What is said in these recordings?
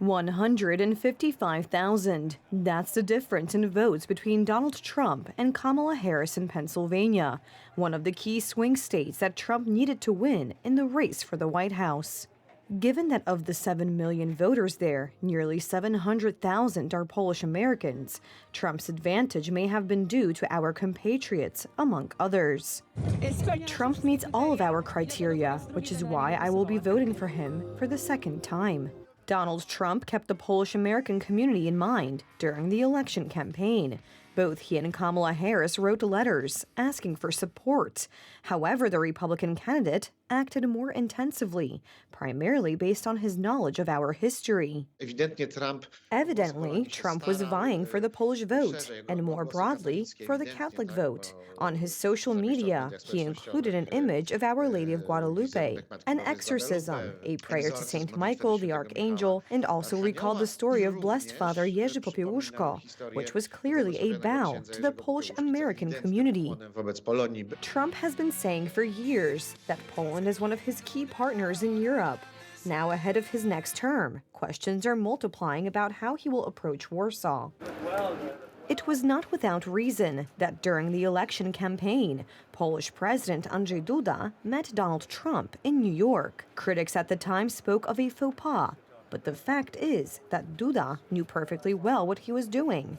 155,000. That's the difference in votes between Donald Trump and Kamala Harris in Pennsylvania, one of the key swing states that Trump needed to win in the race for the White House. Given that of the 7 million voters there, nearly 700,000 are Polish Americans, Trump's advantage may have been due to our compatriots, among others. Trump meets all of our criteria, which is why I will be voting for him for the second time. Donald Trump kept the Polish American community in mind during the election campaign. Both he and Kamala Harris wrote letters asking for support. However, the Republican candidate acted more intensively, primarily based on his knowledge of our history. Evidently, Trump was vying for the Polish vote, and more broadly, for the Catholic vote. On his social media, he included an image of Our Lady of Guadalupe, an exorcism, a prayer to Saint Michael the Archangel, and also recalled the story of Blessed Father Jerzy Popiełuszko, which was clearly a bow to the Polish-American community. Trump has been saying for years that Poland is one of his key partners in Europe. Now ahead of his next term, questions are multiplying about how he will approach Warsaw. It was not without reason that during the election campaign, Polish President Andrzej Duda met Donald Trump in New York. Critics at the time spoke of a faux pas, but the fact is that Duda knew perfectly well what he was doing.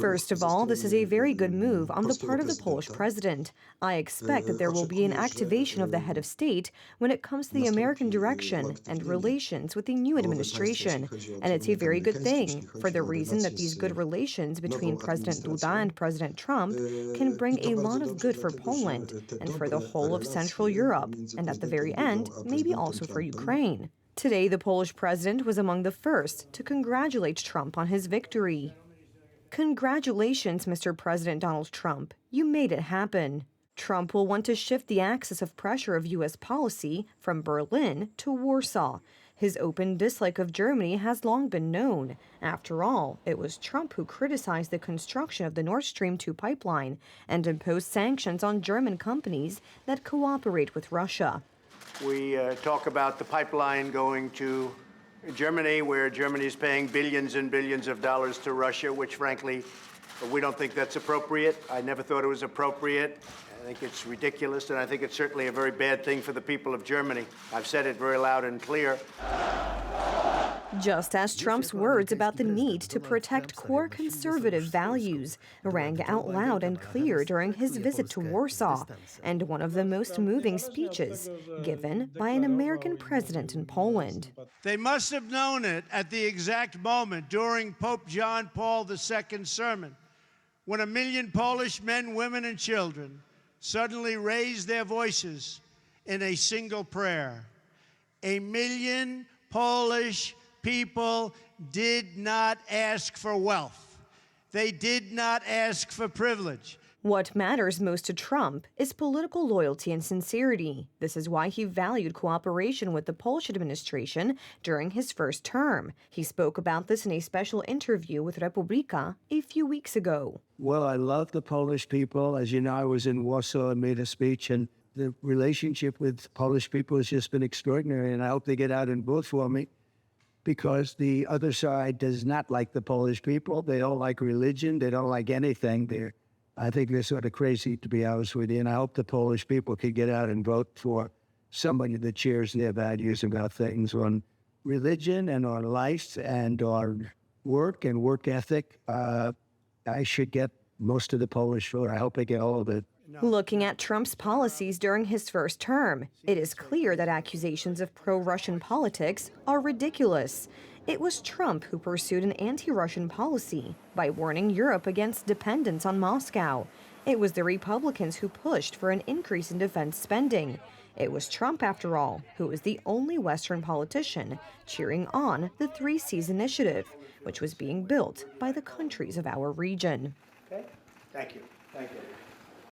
First of all, this is a very good move on the part of the Polish president. I expect that there will be an activation of the head of state when it comes to the American direction and relations with the new administration. And it's a very good thing, for the reason that these good relations between President Duda and President Trump can bring a lot of good for Poland and for the whole of Central Europe, and at the very end, maybe also for Ukraine. Today, the Polish president was among the first to congratulate Trump on his victory. Congratulations, Mr. President Donald Trump. You made it happen. Trump will want to shift the axis of pressure of U.S. policy from Berlin to Warsaw. His open dislike of Germany has long been known. After all, it was Trump who criticized the construction of the Nord Stream 2 pipeline and imposed sanctions on German companies that cooperate with Russia. We talk about the pipeline going to Germany, where Germany is paying billions and billions of dollars to Russia, which, frankly, we don't think that's appropriate. I never thought it was appropriate. I think it's ridiculous, and I think it's certainly a very bad thing for the people of Germany. I've said it very loud and clear. Just as Trump's words about the need to protect core conservative values rang out loud and clear during his visit to Warsaw, and one of the most moving speeches given by an American president in Poland. They must have known it at the exact moment during Pope John Paul II's sermon, when 1 million Polish men, women, and children suddenly raised their voices in a single prayer. 1 million Polish people did not ask for wealth. They did not ask for privilege. What matters most to Trump is political loyalty and sincerity. This is why he valued cooperation with the Polish administration during his first term. He spoke about this in a special interview with Republika a few weeks ago. Well, I love the Polish people. As you know, I was in Warsaw and made a speech, and the relationship with Polish people has just been extraordinary, and I hope they get out and vote for me, because the other side does not like the Polish people. They don't like religion. They don't like anything. I think they're sort of crazy, to be honest with you, and I hope the Polish people can get out and vote for somebody that shares their values about things on religion and on life and on work and work ethic. I should get most of the Polish vote. I hope I get all of it. Looking at Trump's policies during his first term, it is clear that accusations of pro-Russian politics are ridiculous. It was Trump who pursued an anti-Russian policy by warning Europe against dependence on Moscow. It was the Republicans who pushed for an increase in defense spending. It was Trump, after all, who was the only Western politician cheering on the Three Seas Initiative, which was being built by the countries of our region. Okay. Thank you. Thank you.